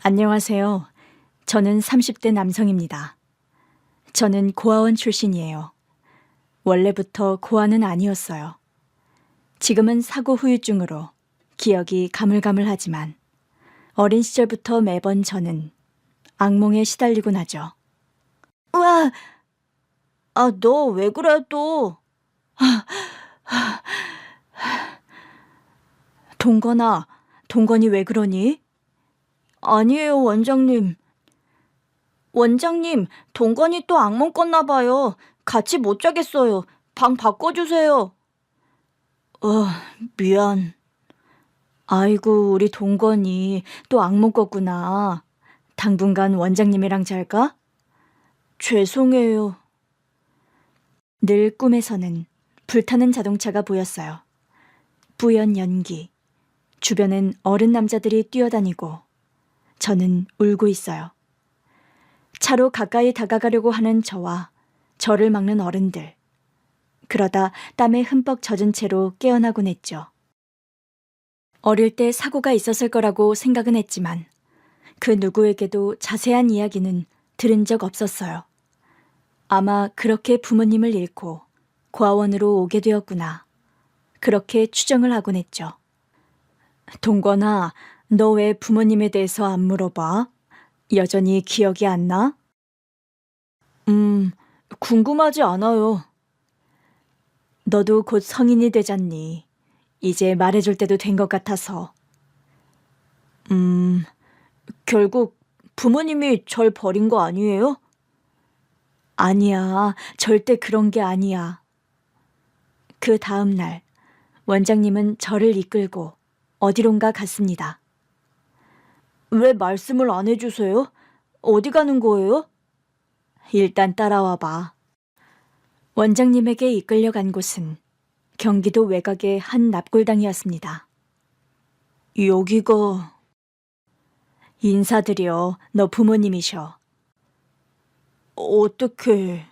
안녕하세요. 저는 30대 남성입니다. 저는 고아원 출신이에요. 원래부터 고아는 아니었어요. 지금은 사고 후유증으로 기억이 가물가물하지만 어린 시절부터 매번 저는 악몽에 시달리곤 하죠. 우와! 너 왜 그래 또? 동건이 왜 그러니? 아니에요, 원장님. 원장님, 동건이 또 악몽 꿨나 봐요. 같이 못 자겠어요. 방 바꿔주세요. 미안. 아이고, 우리 동건이 또 악몽 꿨구나. 당분간 원장님이랑 잘까? 죄송해요. 늘 꿈에서는 불타는 자동차가 보였어요. 뿌연 연기. 주변엔 어른 남자들이 뛰어다니고 저는 울고 있어요. 차로 가까이 다가가려고 하는 저와 저를 막는 어른들. 그러다 땀에 흠뻑 젖은 채로 깨어나곤 했죠. 어릴 때 사고가 있었을 거라고 생각은 했지만 그 누구에게도 자세한 이야기는 들은 적 없었어요. 아마 그렇게 부모님을 잃고 고아원으로 오게 되었구나. 그렇게 추정을 하곤 했죠. 동건아, 너 왜 부모님에 대해서 안 물어봐? 여전히 기억이 안 나? 궁금하지 않아요. 너도 곧 성인이 되잖니. 이제 말해줄 때도 된 것 같아서. 결국 부모님이 절 버린 거 아니에요? 아니야, 절대 그런 게 아니야. 그 다음 날, 원장님은 저를 이끌고 어디론가 갔습니다. 왜 말씀을 안 해주세요? 어디 가는 거예요? 일단 따라와 봐. 원장님에게 이끌려간 곳은 경기도 외곽의 한 납골당이었습니다. 여기가... 인사드려, 너 부모님이셔. 어떡해.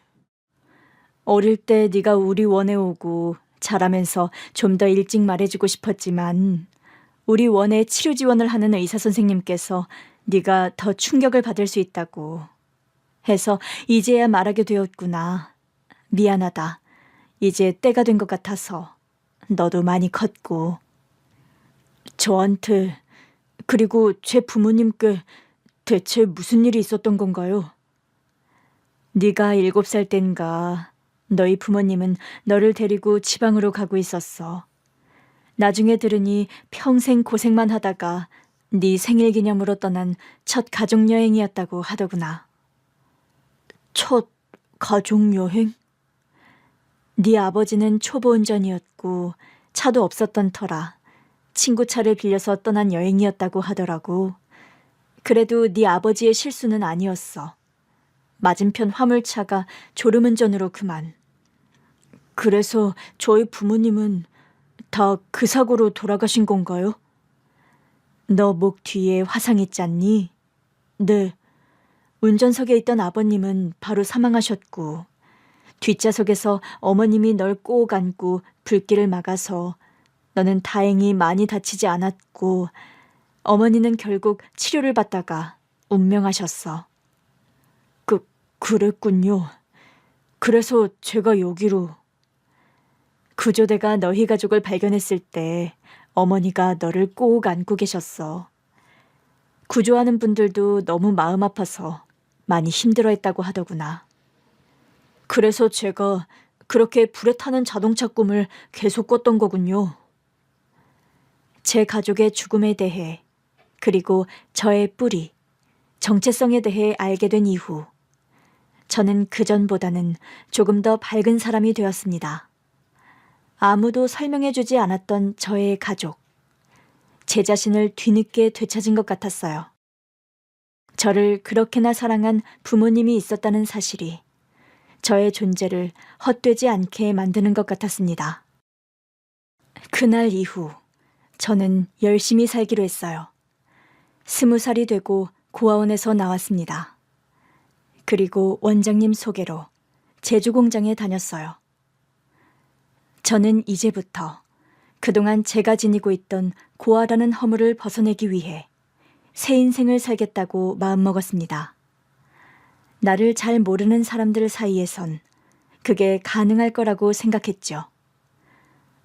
어릴 때 네가 우리 원에 오고 자라면서 좀 더 일찍 말해주고 싶었지만 우리 원에 치료 지원을 하는 의사 선생님께서 네가 더 충격을 받을 수 있다고 해서 이제야 말하게 되었구나. 미안하다. 이제 때가 된 것 같아서. 너도 많이 컸고. 저한테, 그리고 제 부모님께 대체 무슨 일이 있었던 건가요? 네가 7살 땐가 너희 부모님은 너를 데리고 지방으로 가고 있었어. 나중에 들으니 평생 고생만 하다가 네 생일 기념으로 떠난 첫 가족여행이었다고 하더구나. 첫 가족여행? 네 아버지는 초보 운전이었고 차도 없었던 터라 친구 차를 빌려서 떠난 여행이었다고 하더라고. 그래도 네 아버지의 실수는 아니었어. 맞은편 화물차가 졸음운전으로 그만. 그래서 저희 부모님은 다 그 사고로 돌아가신 건가요? 너 목 뒤에 화상 있잖니? 네. 운전석에 있던 아버님은 바로 사망하셨고 뒷좌석에서 어머님이 널 꼭 안고 불길을 막아서 너는 다행히 많이 다치지 않았고 어머니는 결국 치료를 받다가 운명하셨어. 그랬군요. 그래서 제가 여기로... 구조대가 너희 가족을 발견했을 때 어머니가 너를 꼭 안고 계셨어. 구조하는 분들도 너무 마음 아파서 많이 힘들어했다고 하더구나. 그래서 제가 그렇게 불에 타는 자동차 꿈을 계속 꿨던 거군요. 제 가족의 죽음에 대해, 그리고 저의 뿌리, 정체성에 대해 알게 된 이후 저는 그전보다는 조금 더 밝은 사람이 되었습니다. 아무도 설명해주지 않았던 저의 가족, 제 자신을 뒤늦게 되찾은 것 같았어요. 저를 그렇게나 사랑한 부모님이 있었다는 사실이 저의 존재를 헛되지 않게 만드는 것 같았습니다. 그날 이후 저는 열심히 살기로 했어요. 20살이 되고 고아원에서 나왔습니다. 그리고 원장님 소개로 제주공장에 다녔어요. 저는 이제부터 그동안 제가 지니고 있던 고아라는 허물을 벗어내기 위해 새 인생을 살겠다고 마음먹었습니다. 나를 잘 모르는 사람들 사이에선 그게 가능할 거라고 생각했죠.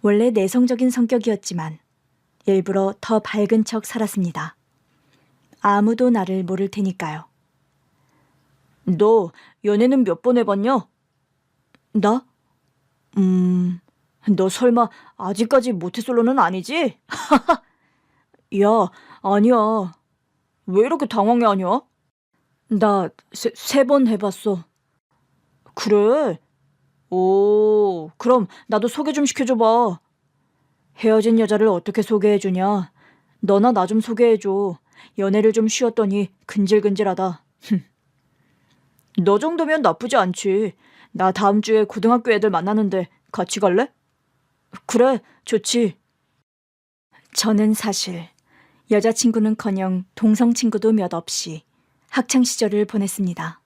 원래 내성적인 성격이었지만 일부러 더 밝은 척 살았습니다. 아무도 나를 모를 테니까요. 너 연애는 몇 번 해봤냐? 나? 너 설마 아직까지 모태솔로는 아니지? 야, 아니야. 왜 이렇게 당황해하냐? 나 세 번 해봤어. 그래? 오, 그럼 나도 소개 좀 시켜줘봐. 헤어진 여자를 어떻게 소개해주냐? 너나 나 좀 소개해줘. 연애를 좀 쉬었더니 근질근질하다. 너 정도면 나쁘지 않지. 나 다음 주에 고등학교 애들 만나는데 같이 갈래? 그래, 좋지. 저는 사실 여자친구는커녕 동성친구도 몇 없이 학창시절을 보냈습니다.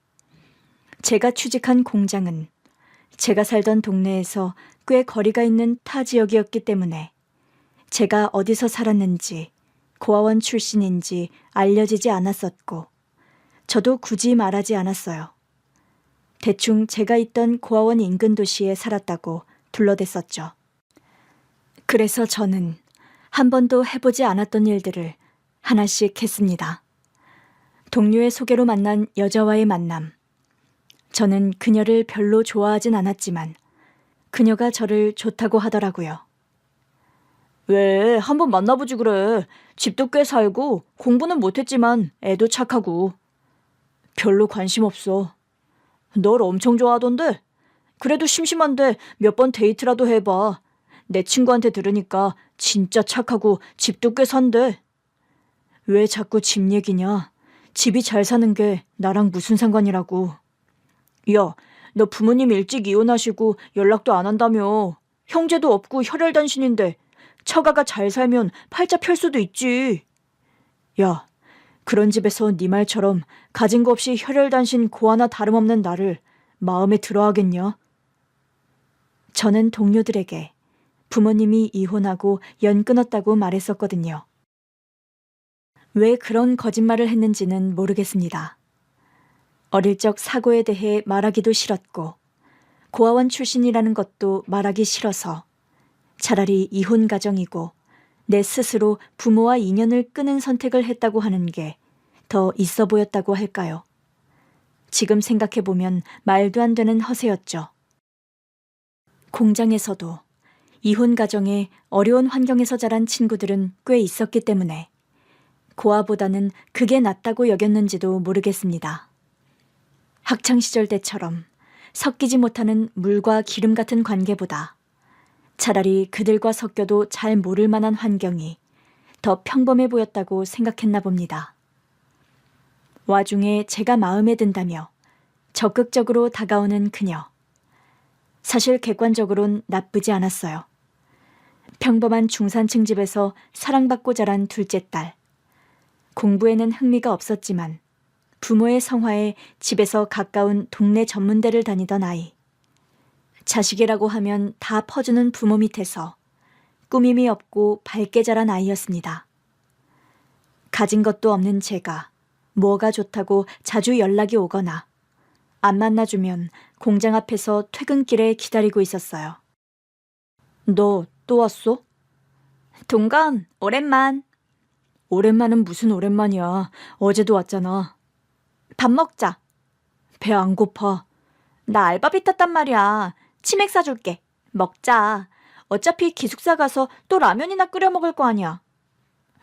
제가 취직한 공장은 제가 살던 동네에서 꽤 거리가 있는 타 지역이었기 때문에 제가 어디서 살았는지 고아원 출신인지 알려지지 않았었고 저도 굳이 말하지 않았어요. 대충 제가 있던 고아원 인근 도시에 살았다고 둘러댔었죠. 그래서 저는 한 번도 해보지 않았던 일들을 하나씩 했습니다. 동료의 소개로 만난 여자와의 만남. 저는 그녀를 별로 좋아하진 않았지만 그녀가 저를 좋다고 하더라고요. 왜 한번 만나보지 그래. 집도 꽤 살고 공부는 못했지만 애도 착하고. 별로 관심 없어. 널 엄청 좋아하던데. 그래도 심심한데 몇 번 데이트라도 해봐. 내 친구한테 들으니까 진짜 착하고 집도 꽤 산대. 왜 자꾸 집 얘기냐. 집이 잘 사는 게 나랑 무슨 상관이라고. 야, 너 부모님 일찍 이혼하시고 연락도 안 한다며. 형제도 없고 혈혈단신인데 처가가 잘 살면 팔자 펼 수도 있지. 야, 그런 집에서 네 말처럼 가진 거 없이 혈혈단신 고 하나 다름없는 나를 마음에 들어 하겠냐? 저는 동료들에게 부모님이 이혼하고 연 끊었다고 말했었거든요. 왜 그런 거짓말을 했는지는 모르겠습니다. 어릴 적 사고에 대해 말하기도 싫었고 고아원 출신이라는 것도 말하기 싫어서 차라리 이혼 가정이고 내 스스로 부모와 인연을 끊은 선택을 했다고 하는 게 더 있어 보였다고 할까요? 지금 생각해보면 말도 안 되는 허세였죠. 공장에서도 이혼 가정에 어려운 환경에서 자란 친구들은 꽤 있었기 때문에 고아보다는 그게 낫다고 여겼는지도 모르겠습니다. 학창시절 때처럼 섞이지 못하는 물과 기름 같은 관계보다 차라리 그들과 섞여도 잘 모를 만한 환경이 더 평범해 보였다고 생각했나 봅니다. 와중에 제가 마음에 든다며 적극적으로 다가오는 그녀. 사실 객관적으론 나쁘지 않았어요. 평범한 중산층 집에서 사랑받고 자란 둘째 딸. 공부에는 흥미가 없었지만 부모의 성화에 집에서 가까운 동네 전문대를 다니던 아이. 자식이라고 하면 다 퍼주는 부모 밑에서 꾸밈이 없고 밝게 자란 아이였습니다. 가진 것도 없는 제가 뭐가 좋다고 자주 연락이 오거나 안 만나주면 공장 앞에서 퇴근길에 기다리고 있었어요. 너 또 왔어? 동건, 오랜만. 오랜만은 무슨 오랜만이야. 어제도 왔잖아. 밥 먹자. 배 안 고파. 나 알바비 탔단 말이야. 치맥 사줄게. 먹자. 어차피 기숙사 가서 또 라면이나 끓여 먹을 거 아니야.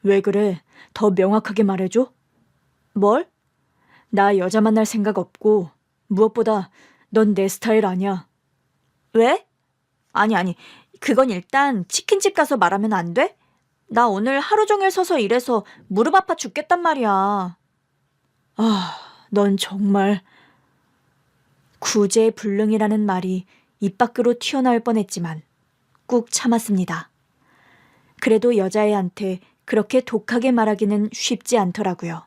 왜 그래? 더 명확하게 말해줘. 뭘? 나 여자 만날 생각 없고 무엇보다 넌 내 스타일 아니야. 왜? 아니. 그건 일단 치킨집 가서 말하면 안 돼? 나 오늘 하루 종일 서서 일해서 무릎 아파 죽겠단 말이야. 아, 넌 정말. 구제불능이라는 말이 입 밖으로 튀어나올 뻔했지만 꾹 참았습니다. 그래도 여자애한테 그렇게 독하게 말하기는 쉽지 않더라고요.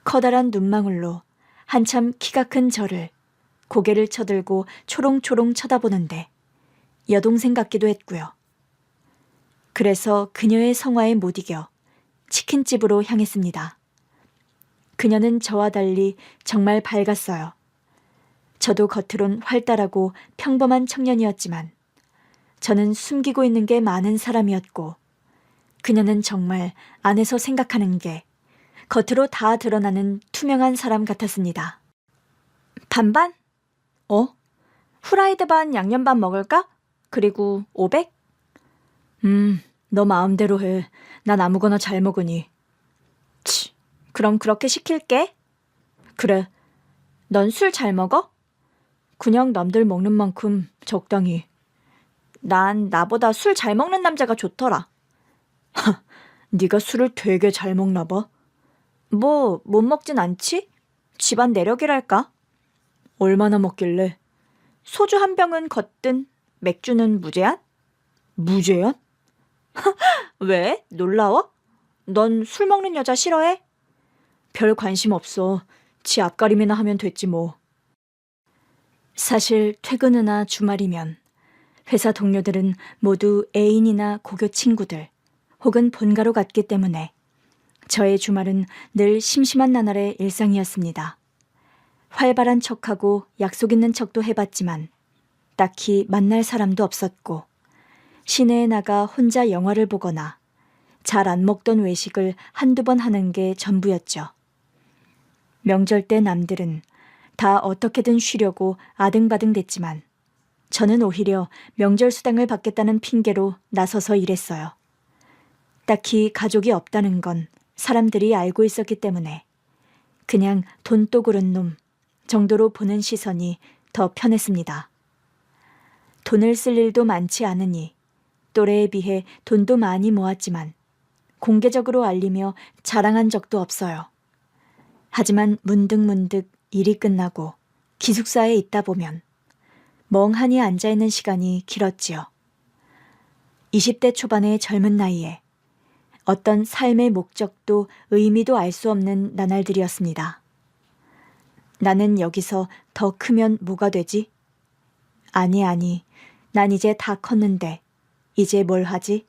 커다란 눈망울로 한참 키가 큰 저를 고개를 쳐들고 초롱초롱 쳐다보는데 여동생 같기도 했고요. 그래서 그녀의 성화에 못 이겨 치킨집으로 향했습니다. 그녀는 저와 달리 정말 밝았어요. 저도 겉으론 활달하고 평범한 청년이었지만 저는 숨기고 있는 게 많은 사람이었고 그녀는 정말 안에서 생각하는 게 겉으로 다 드러나는 투명한 사람 같았습니다. 반반? 후라이드 반 양념 반 먹을까? 그리고 500? 너 마음대로 해. 난 아무거나 잘 먹으니. 치, 그럼 그렇게 시킬게. 그래. 넌 술 잘 먹어? 그냥 남들 먹는 만큼 적당히. 난 나보다 술 잘 먹는 남자가 좋더라. 네가 술을 되게 잘 먹나 봐. 뭐, 못 먹진 않지? 집안 내력이랄까? 얼마나 먹길래? 소주 한 병은 걷든 맥주는 무제한? 무제한? 왜? 놀라워? 넌 술 먹는 여자 싫어해? 별 관심 없어. 지 앞가림이나 하면 됐지 뭐. 사실 퇴근 후나 주말이면 회사 동료들은 모두 애인이나 고교 친구들 혹은 본가로 갔기 때문에 저의 주말은 늘 심심한 나날의 일상이었습니다. 활발한 척하고 약속 있는 척도 해봤지만 딱히 만날 사람도 없었고 시내에 나가 혼자 영화를 보거나 잘 안 먹던 외식을 한두 번 하는 게 전부였죠. 명절 때 남들은 다 어떻게든 쉬려고 아등바등 됐지만 저는 오히려 명절 수당을 받겠다는 핑계로 나서서 일했어요. 딱히 가족이 없다는 건 사람들이 알고 있었기 때문에 그냥 돈독으른 놈 정도로 보는 시선이 더 편했습니다. 돈을 쓸 일도 많지 않으니 또래에 비해 돈도 많이 모았지만 공개적으로 알리며 자랑한 적도 없어요. 하지만 문득문득 일이 끝나고 기숙사에 있다 보면 멍하니 앉아있는 시간이 길었지요. 20대 초반의 젊은 나이에 어떤 삶의 목적도 의미도 알 수 없는 나날들이었습니다. 나는 여기서 더 크면 뭐가 되지? 아니, 난 이제 다 컸는데 이제 뭘 하지?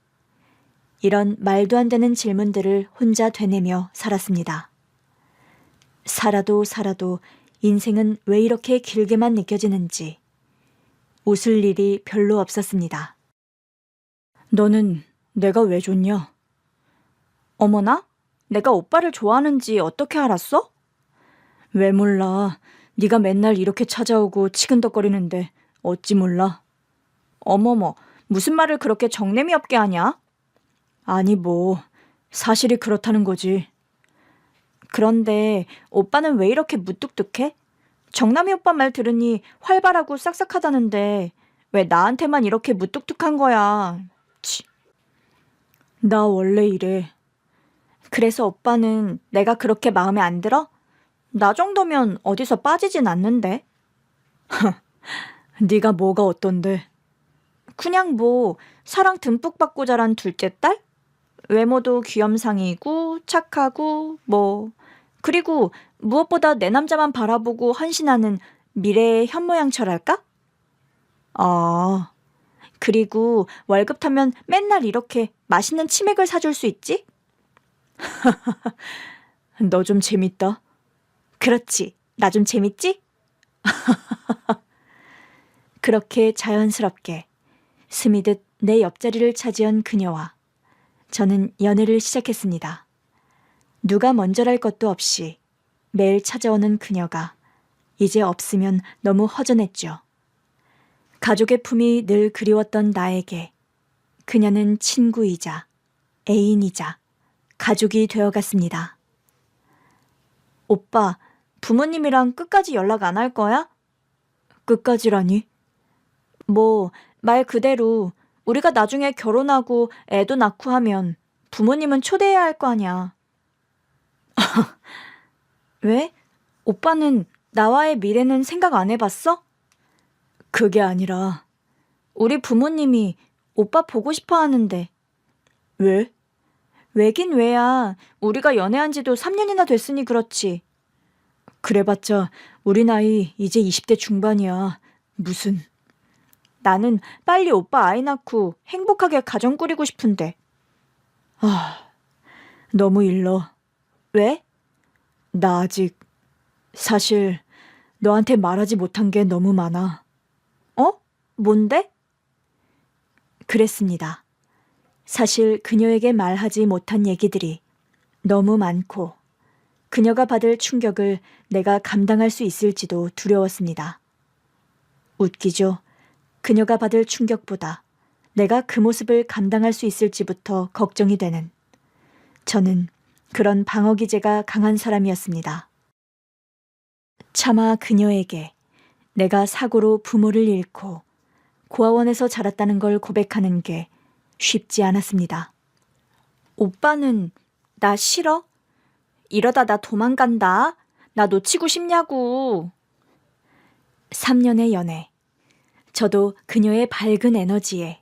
이런 말도 안 되는 질문들을 혼자 되뇌며 살았습니다. 살아도 인생은 왜 이렇게 길게만 느껴지는지 웃을 일이 별로 없었습니다. 너는 내가 왜 좋냐? 어머나? 내가 오빠를 좋아하는지 어떻게 알았어? 왜 몰라. 네가 맨날 이렇게 찾아오고 치근덕거리는데 어찌 몰라. 어머머, 무슨 말을 그렇게 정내미 없게 하냐? 아니 뭐, 사실이 그렇다는 거지. 그런데 오빠는 왜 이렇게 무뚝뚝해? 정남이 오빠 말 들으니 활발하고 싹싹하다는데 왜 나한테만 이렇게 무뚝뚝한 거야? 치. 나 원래 이래. 그래서 오빠는 내가 그렇게 마음에 안 들어? 나 정도면 어디서 빠지진 않는데. 네가 뭐가 어떤데? 그냥 뭐 사랑 듬뿍 받고 자란 둘째 딸? 외모도 귀염상이고 착하고 뭐 그리고 무엇보다 내 남자만 바라보고 헌신하는 미래의 현모양처랄까? 아, 그리고 월급 타면 맨날 이렇게 맛있는 치맥을 사줄 수 있지? 너 좀 재밌다. 그렇지, 나 좀 재밌지? 그렇게 자연스럽게 스미듯 내 옆자리를 차지한 그녀와 저는 연애를 시작했습니다. 누가 먼저랄 것도 없이 매일 찾아오는 그녀가 이제 없으면 너무 허전했죠. 가족의 품이 늘 그리웠던 나에게 그녀는 친구이자 애인이자 가족이 되어갔습니다. 오빠, 부모님이랑 끝까지 연락 안 할 거야? 끝까지라니? 뭐, 말 그대로 우리가 나중에 결혼하고 애도 낳고 하면 부모님은 초대해야 할 거 아냐. 왜? 오빠는 나와의 미래는 생각 안 해봤어? 그게 아니라 우리 부모님이 오빠 보고 싶어 하는데. 왜? 왜긴 왜야. 우리가 연애한 지도 3년이나 됐으니 그렇지. 그래봤자 우리 나이 이제 20대 중반이야. 무슨. 나는 빨리 오빠 아이 낳고 행복하게 가정 꾸리고 싶은데. 너무 일러. 왜? 나 아직 사실 너한테 말하지 못한 게 너무 많아. 어? 뭔데? 그랬습니다. 사실 그녀에게 말하지 못한 얘기들이 너무 많고 그녀가 받을 충격을 내가 감당할 수 있을지도 두려웠습니다. 웃기죠? 그녀가 받을 충격보다 내가 그 모습을 감당할 수 있을지부터 걱정이 되는 저는 그런 방어 기제가 강한 사람이었습니다. 차마 그녀에게 내가 사고로 부모를 잃고 고아원에서 자랐다는 걸 고백하는 게 쉽지 않았습니다. 오빠는 나 싫어? 이러다 나 도망간다. 나 놓치고 싶냐고. 3년의 연애. 저도 그녀의 밝은 에너지에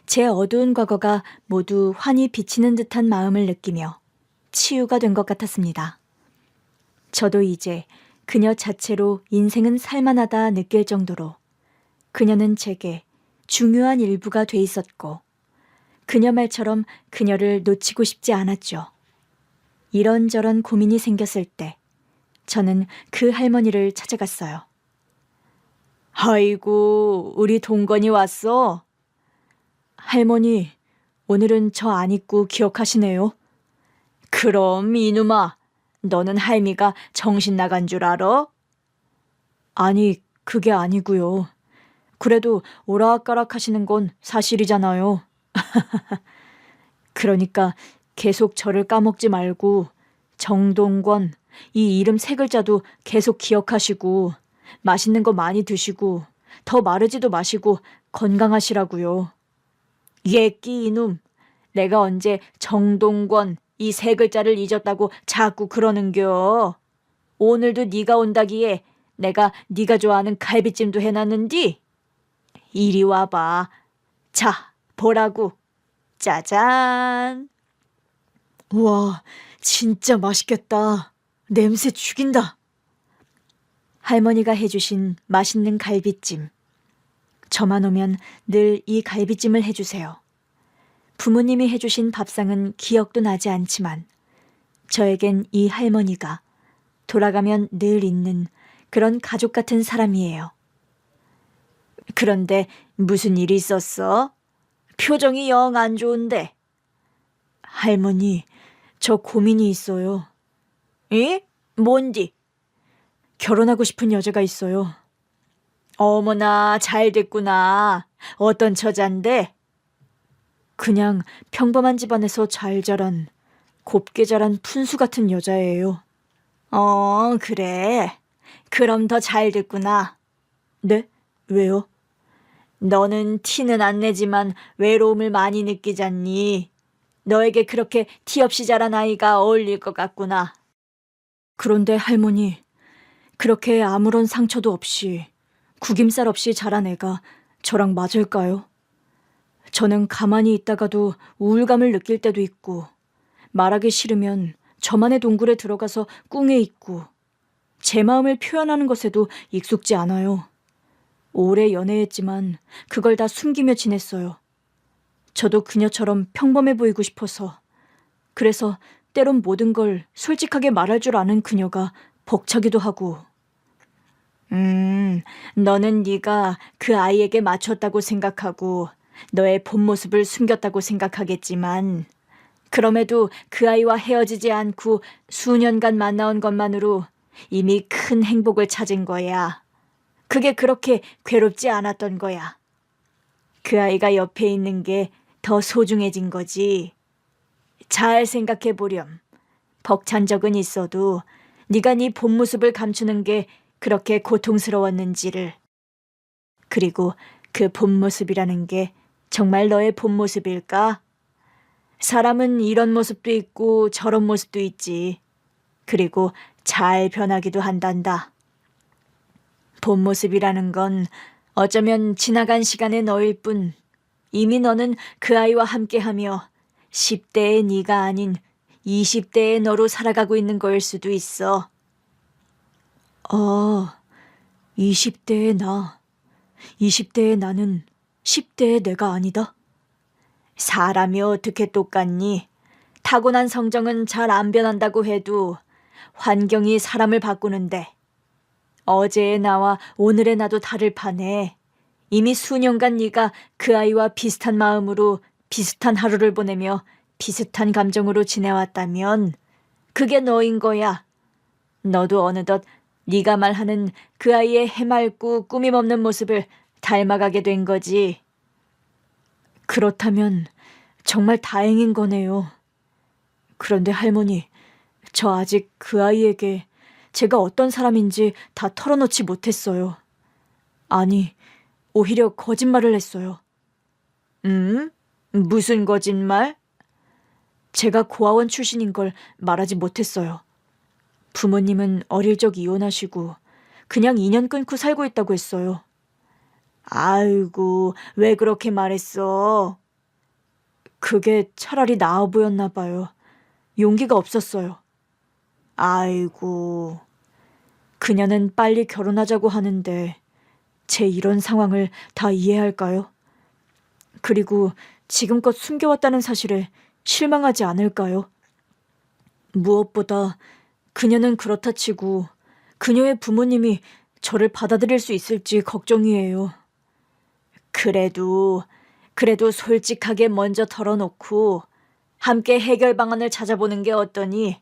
제 어두운 과거가 모두 환히 비치는 듯한 마음을 느끼며 치유가 된 것 같았습니다. 저도 이제 그녀 자체로 인생은 살만하다 느낄 정도로 그녀는 제게 중요한 일부가 돼 있었고 그녀 말처럼 그녀를 놓치고 싶지 않았죠. 이런저런 고민이 생겼을 때 저는 그 할머니를 찾아갔어요. 아이고, 우리 동건이 왔어? 할머니, 오늘은 저 안 잊고 기억하시네요. 그럼 이놈아, 너는 할미가 정신 나간 줄 알아? 아니, 그게 아니고요. 그래도 오락가락 하시는 건 사실이잖아요. 그러니까 계속 저를 까먹지 말고 정동권, 이 이름 3글자도 계속 기억하시고 맛있는 거 많이 드시고 더 마르지도 마시고 건강하시라고요. 예끼 이놈, 내가 언제 정동권 이 3글자를 잊었다고 자꾸 그러는겨. 오늘도 네가 온다기에 내가 네가 좋아하는 갈비찜도 해놨는디. 이리 와봐. 자, 보라고. 짜잔. 우와, 진짜 맛있겠다. 냄새 죽인다. 할머니가 해주신 맛있는 갈비찜. 저만 오면 늘 이 갈비찜을 해주세요. 부모님이 해주신 밥상은 기억도 나지 않지만 저에겐 이 할머니가 돌아가면 늘 있는 그런 가족 같은 사람이에요. 그런데 무슨 일이 있었어? 표정이 영 안 좋은데. 할머니, 저 고민이 있어요. 예? 뭔디? 결혼하고 싶은 여자가 있어요. 어머나, 잘 됐구나. 어떤 처잔데? 그냥 평범한 집안에서 잘 자란, 곱게 자란 푼수 같은 여자예요. 그래. 그럼 더 잘 됐구나. 네? 왜요? 너는 티는 안 내지만 외로움을 많이 느끼잖니. 너에게 그렇게 티 없이 자란 아이가 어울릴 것 같구나. 그런데 할머니, 그렇게 아무런 상처도 없이 구김살 없이 자란 애가 저랑 맞을까요? 저는 가만히 있다가도 우울감을 느낄 때도 있고 말하기 싫으면 저만의 동굴에 들어가서 꿍해 있고 제 마음을 표현하는 것에도 익숙지 않아요. 오래 연애했지만 그걸 다 숨기며 지냈어요. 저도 그녀처럼 평범해 보이고 싶어서. 그래서 때론 모든 걸 솔직하게 말할 줄 아는 그녀가 벅차기도 하고. 너는 네가 그 아이에게 맞췄다고 생각하고 너의 본 모습을 숨겼다고 생각하겠지만 그럼에도 그 아이와 헤어지지 않고 수년간 만나온 것만으로 이미 큰 행복을 찾은 거야. 그게 그렇게 괴롭지 않았던 거야. 그 아이가 옆에 있는 게 더 소중해진 거지. 잘 생각해 보렴. 벅찬 적은 있어도 네가 네 본 모습을 감추는 게 그렇게 고통스러웠는지를. 그리고 그 본 모습이라는 게 정말 너의 본 모습일까? 사람은 이런 모습도 있고 저런 모습도 있지. 그리고 잘 변하기도 한단다. 본 모습이라는 건 어쩌면 지나간 시간의 너일 뿐 이미 너는 그 아이와 함께하며 10대의 네가 아닌 20대의 너로 살아가고 있는 거일 수도 있어. 20대의 나. 20대의 나는 10대의 내가 아니다. 사람이 어떻게 똑같니? 타고난 성정은 잘 안 변한다고 해도 환경이 사람을 바꾸는데 어제의 나와 오늘의 나도 다를 판에 이미 수년간 네가 그 아이와 비슷한 마음으로 비슷한 하루를 보내며 비슷한 감정으로 지내왔다면 그게 너인 거야. 너도 어느덧 네가 말하는 그 아이의 해맑고 꾸밈 없는 모습을 닮아가게 된 거지. 그렇다면 정말 다행인 거네요. 그런데 할머니, 저 아직 그 아이에게 제가 어떤 사람인지 다 털어놓지 못했어요. 아니, 오히려 거짓말을 했어요. 무슨 거짓말? 제가 고아원 출신인 걸 말하지 못했어요. 부모님은 어릴 적 이혼하시고 그냥 인연 끊고 살고 있다고 했어요. 아이고, 왜 그렇게 말했어? 그게 차라리 나아 보였나 봐요. 용기가 없었어요. 아이고, 그녀는 빨리 결혼하자고 하는데 제 이런 상황을 다 이해할까요? 그리고 지금껏 숨겨왔다는 사실에 실망하지 않을까요? 무엇보다 그녀는 그렇다 치고 그녀의 부모님이 저를 받아들일 수 있을지 걱정이에요. 그래도 솔직하게 먼저 털어놓고 함께 해결 방안을 찾아보는 게 어떠니?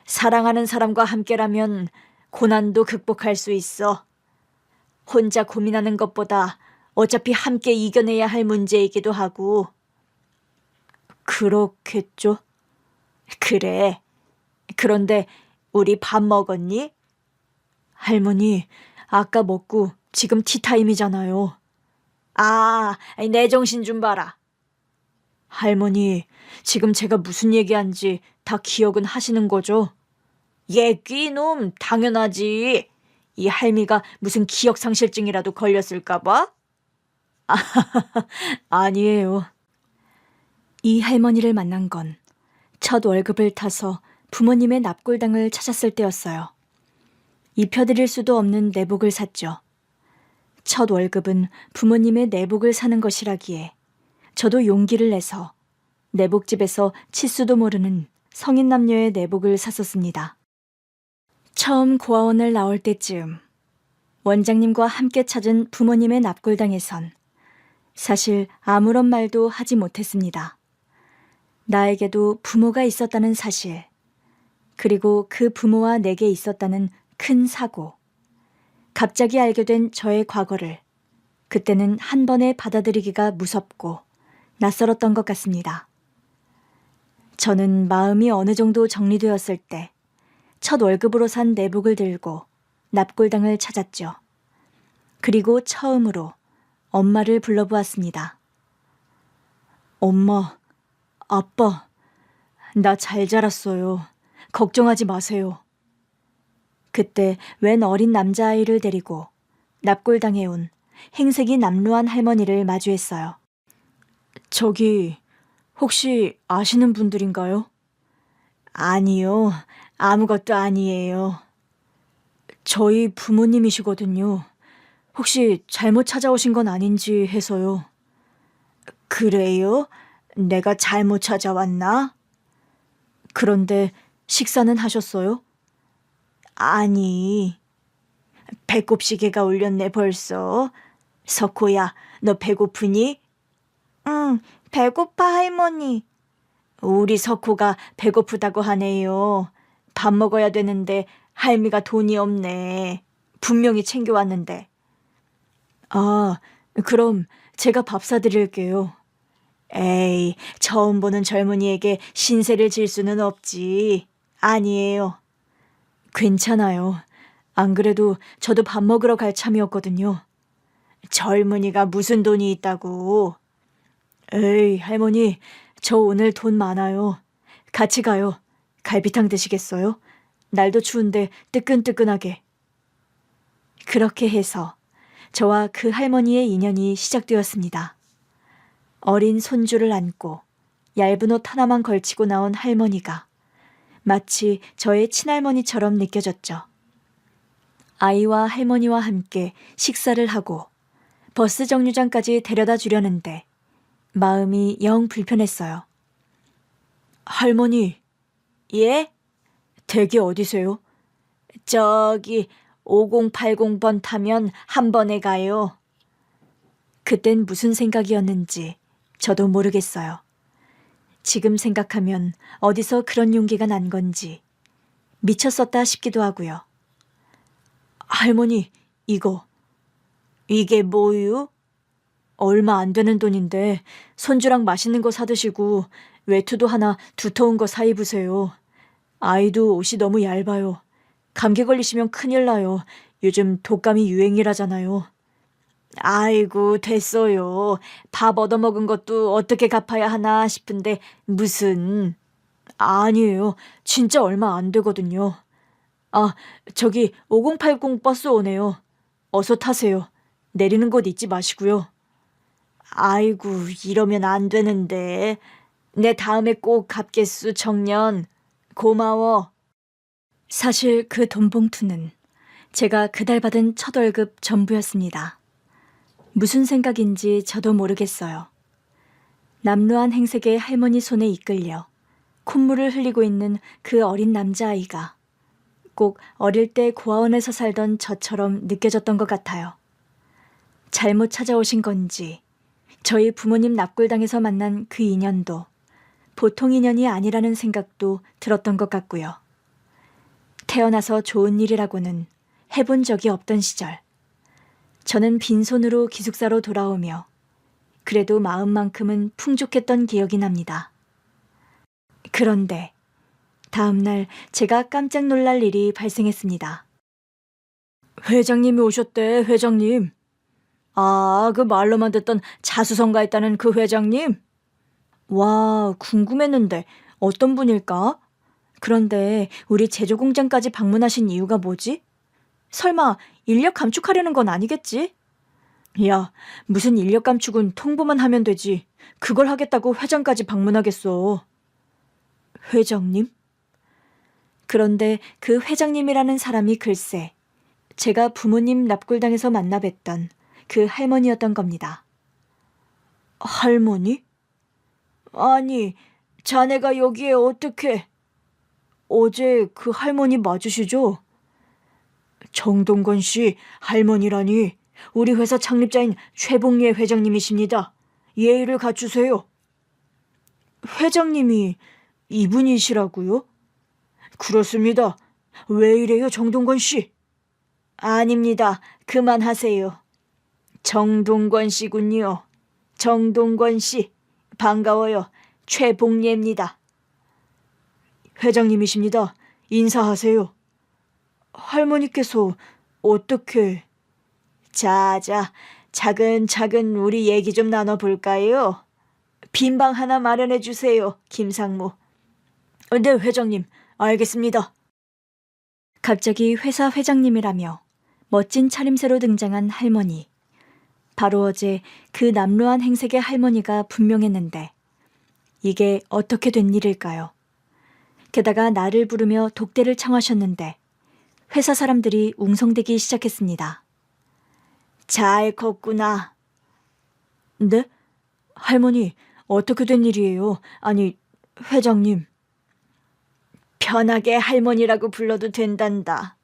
사랑하는 사람과 함께라면 고난도 극복할 수 있어. 혼자 고민하는 것보다 어차피 함께 이겨내야 할 문제이기도 하고. 그렇겠죠? 그래. 그런데 우리 밥 먹었니? 할머니, 아까 먹고 지금 티타임이잖아요. 아, 내 정신 좀 봐라. 할머니, 지금 제가 무슨 얘기한지 다 기억은 하시는 거죠? 얘기놈, 당연하지. 이 할미가 무슨 기억상실증이라도 걸렸을까봐? 아니에요. 이 할머니를 만난 건 첫 월급을 타서 부모님의 납골당을 찾았을 때였어요. 입혀드릴 수도 없는 내복을 샀죠. 첫 월급은 부모님의 내복을 사는 것이라기에 저도 용기를 내서 내복집에서 치수도 모르는 성인 남녀의 내복을 샀었습니다. 처음 고아원을 나올 때쯤 원장님과 함께 찾은 부모님의 납골당에선 사실 아무런 말도 하지 못했습니다. 나에게도 부모가 있었다는 사실, 그리고 그 부모와 내게 있었다는 큰 사고, 갑자기 알게 된 저의 과거를 그때는 한 번에 받아들이기가 무섭고 낯설었던 것 같습니다. 저는 마음이 어느 정도 정리되었을 때 첫 월급으로 산 내복을 들고 납골당을 찾았죠. 그리고 처음으로 엄마를 불러보았습니다. 엄마, 아빠, 나 잘 자랐어요. 걱정하지 마세요. 그때 웬 어린 남자아이를 데리고 납골당해 온 행색이 남루한 할머니를 마주했어요. 저기, 혹시 아시는 분들인가요? 아니요, 아무것도 아니에요. 저희 부모님이시거든요. 혹시 잘못 찾아오신 건 아닌지 해서요. 그래요? 내가 잘못 찾아왔나? 그런데 식사는 하셨어요? 아니, 배꼽시계가 울렸네 벌써. 석호야, 너 배고프니? 응, 배고파 할머니. 우리 석호가 배고프다고 하네요. 밥 먹어야 되는데 할미가 돈이 없네. 분명히 챙겨왔는데. 아, 그럼 제가 밥 사드릴게요. 에이, 처음 보는 젊은이에게 신세를 질 수는 없지. 아니에요. 괜찮아요. 안 그래도 저도 밥 먹으러 갈 참이었거든요. 젊은이가 무슨 돈이 있다고. 에이, 할머니, 저 오늘 돈 많아요. 같이 가요. 갈비탕 드시겠어요? 날도 추운데 뜨끈뜨끈하게. 그렇게 해서 저와 그 할머니의 인연이 시작되었습니다. 어린 손주를 안고 얇은 옷 하나만 걸치고 나온 할머니가 마치 저의 친할머니처럼 느껴졌죠. 아이와 할머니와 함께 식사를 하고 버스 정류장까지 데려다 주려는데 마음이 영 불편했어요. 할머니. 예? 댁이 어디세요? 저기 5080번 타면 한 번에 가요. 그땐 무슨 생각이었는지 저도 모르겠어요. 지금 생각하면 어디서 그런 용기가 난 건지 미쳤었다 싶기도 하고요. 할머니, 이게 뭐유? 얼마 안 되는 돈인데 손주랑 맛있는 거 사드시고 외투도 하나 두터운 거 사 입으세요. 아이도 옷이 너무 얇아요. 감기 걸리시면 큰일 나요. 요즘 독감이 유행이라잖아요. 아이고, 됐어요. 밥 얻어먹은 것도 어떻게 갚아야 하나 싶은데 무슨... 아니에요. 진짜 얼마 안 되거든요. 아, 저기 5080 버스 오네요. 어서 타세요. 내리는 곳 잊지 마시고요. 아이고, 이러면 안 되는데. 내 다음에 꼭 갚겠수, 청년. 고마워. 사실 그 돈 봉투는 제가 그달 받은 첫 월급 전부였습니다. 무슨 생각인지 저도 모르겠어요. 남루한 행색의 할머니 손에 이끌려 콧물을 흘리고 있는 그 어린 남자아이가 꼭 어릴 때 고아원에서 살던 저처럼 느껴졌던 것 같아요. 잘못 찾아오신 건지 저희 부모님 납골당에서 만난 그 인연도 보통 인연이 아니라는 생각도 들었던 것 같고요. 태어나서 좋은 일이라고는 해본 적이 없던 시절, 저는 빈손으로 기숙사로 돌아오며 그래도 마음만큼은 풍족했던 기억이 납니다. 그런데 다음날 제가 깜짝 놀랄 일이 발생했습니다. 회장님이 오셨대, 회장님. 아, 그 말로만 듣던 자수성가했다는 그 회장님? 와, 궁금했는데 어떤 분일까? 그런데 우리 제조공장까지 방문하신 이유가 뭐지? 설마 인력 감축하려는 건 아니겠지? 야, 무슨 인력 감축은 통보만 하면 되지. 그걸 하겠다고 회장까지 방문하겠어. 회장님? 그런데 그 회장님이라는 사람이 글쎄 제가 부모님 납골당에서 만나 뵀던 그 할머니였던 겁니다. 할머니? 아니, 자네가 여기에 어떻게... 어제 그 할머니 맞으시죠? 정동건 씨 할머니라니 우리 회사 창립자인 최봉예 회장님이십니다. 예의를 갖추세요. 회장님이 이분이시라고요? 그렇습니다. 왜 이래요, 정동건 씨? 아닙니다. 그만하세요. 정동건 씨군요. 정동건 씨. 반가워요. 최봉예입니다. 회장님이십니다. 인사하세요. 할머니께서 어떻게... 자자, 차근차근 우리 얘기 좀 나눠볼까요? 빈방 하나 마련해 주세요, 김상무. 네, 회장님. 알겠습니다. 갑자기 회사 회장님이라며 멋진 차림새로 등장한 할머니. 바로 어제 그 남루한 행색의 할머니가 분명했는데 이게 어떻게 된 일일까요? 게다가 나를 부르며 독대를 청하셨는데 회사 사람들이 웅성대기 시작했습니다. 잘 컸구나. 네? 할머니, 어떻게 된 일이에요? 아니, 회장님. 편하게 할머니라고 불러도 된단다.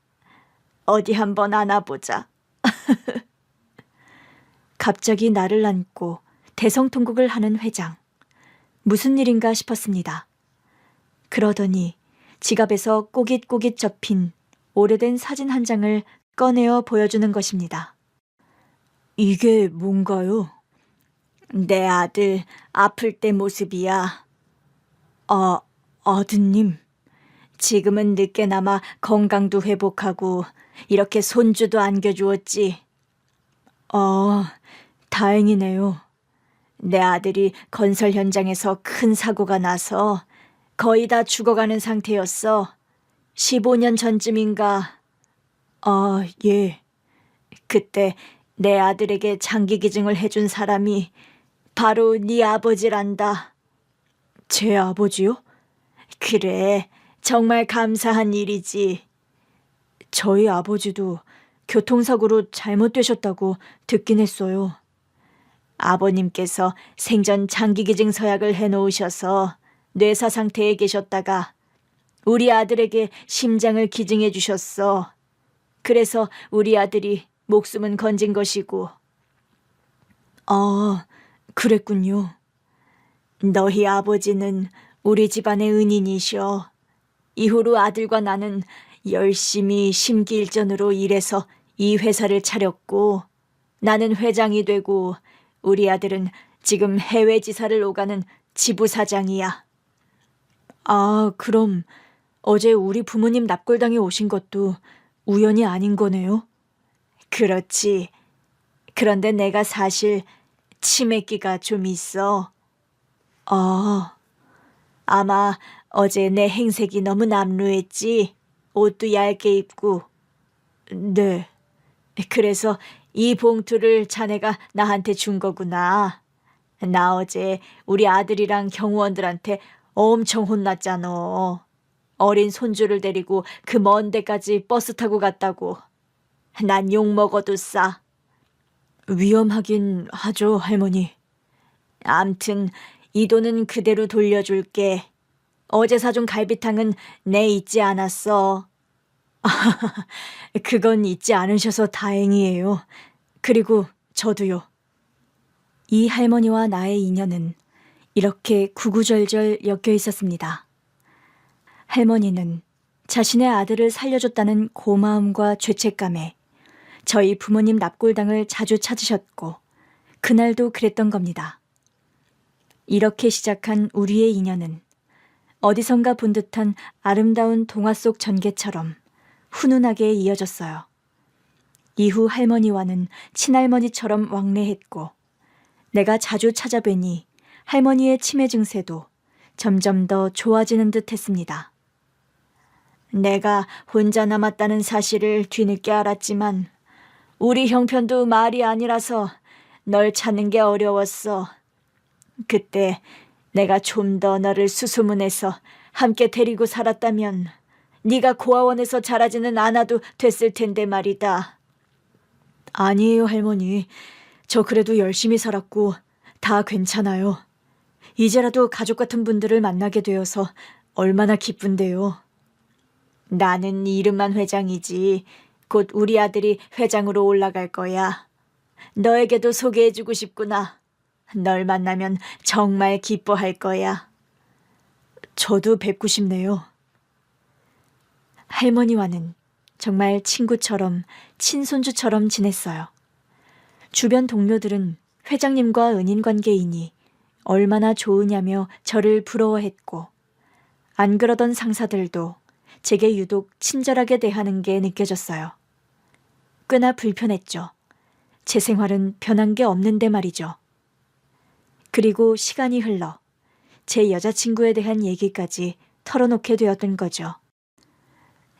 어디 한번 안아보자. 갑자기 나를 안고 대성통곡을 하는 회장. 무슨 일인가 싶었습니다. 그러더니 지갑에서 꼬깃꼬깃 접힌 오래된 사진 한 장을 꺼내어 보여주는 것입니다. 이게 뭔가요? 내 아들 아플 때 모습이야. 아드님. 지금은 늦게나마 건강도 회복하고 이렇게 손주도 안겨주었지. 다행이네요. 내 아들이 건설 현장에서 큰 사고가 나서 거의 다 죽어가는 상태였어. 15년 전쯤인가. 예. 그때 내 아들에게 장기 기증을 해준 사람이 바로 네 아버지란다. 제 아버지요? 그래, 정말 감사한 일이지. 저희 아버지도 교통사고로 잘못되셨다고 듣긴 했어요. 아버님께서 생전 장기 기증 서약을 해놓으셔서 뇌사 상태에 계셨다가 우리 아들에게 심장을 기증해 주셨어. 그래서 우리 아들이 목숨은 건진 것이고. 아, 그랬군요. 너희 아버지는 우리 집안의 은인이셔. 이후로 아들과 나는 열심히 심기일전으로 일해서 이 회사를 차렸고, 나는 회장이 되고 우리 아들은 지금 해외 지사를 오가는 지부사장이야. 아, 그럼 어제 우리 부모님 납골당에 오신 것도 우연이 아닌 거네요? 그렇지. 그런데 내가 사실 치매기가 좀 있어. 아, 아마 어제 내 행색이 너무 남루했지. 옷도 얇게 입고. 네. 그래서 이 봉투를 자네가 나한테 준 거구나. 나 어제 우리 아들이랑 경호원들한테 엄청 혼났잖아. 어린 손주를 데리고 그 먼 데까지 버스 타고 갔다고. 난 욕 먹어도 싸. 위험하긴 하죠, 할머니. 암튼 이 돈은 그대로 돌려줄게. 어제 사준 갈비탕은 내 잊지 않았어. 그건 잊지 않으셔서 다행이에요. 그리고 저도요. 이 할머니와 나의 인연은 이렇게 구구절절 엮여 있었습니다. 할머니는 자신의 아들을 살려줬다는 고마움과 죄책감에 저희 부모님 납골당을 자주 찾으셨고 그날도 그랬던 겁니다. 이렇게 시작한 우리의 인연은 어디선가 본 듯한 아름다운 동화 속 전개처럼 훈훈하게 이어졌어요. 이후 할머니와는 친할머니처럼 왕래했고 내가 자주 찾아뵈니 할머니의 치매 증세도 점점 더 좋아지는 듯 했습니다. 내가 혼자 남았다는 사실을 뒤늦게 알았지만 우리 형편도 말이 아니라서 널 찾는 게 어려웠어. 그때 내가 좀 더 너를 수소문해서 함께 데리고 살았다면 네가 고아원에서 자라지는 않아도 됐을 텐데 말이다. 아니에요, 할머니. 저 그래도 열심히 살았고 다 괜찮아요. 이제라도 가족 같은 분들을 만나게 되어서 얼마나 기쁜데요. 나는 이름만 회장이지 곧 우리 아들이 회장으로 올라갈 거야. 너에게도 소개해주고 싶구나. 널 만나면 정말 기뻐할 거야. 저도 뵙고 싶네요. 할머니와는 정말 친구처럼 친손주처럼 지냈어요. 주변 동료들은 회장님과 은인 관계이니 얼마나 좋으냐며 저를 부러워했고 안 그러던 상사들도 제게 유독 친절하게 대하는 게 느껴졌어요. 꽤나 불편했죠. 제 생활은 변한 게 없는데 말이죠. 그리고 시간이 흘러 제 여자친구에 대한 얘기까지 털어놓게 되었던 거죠.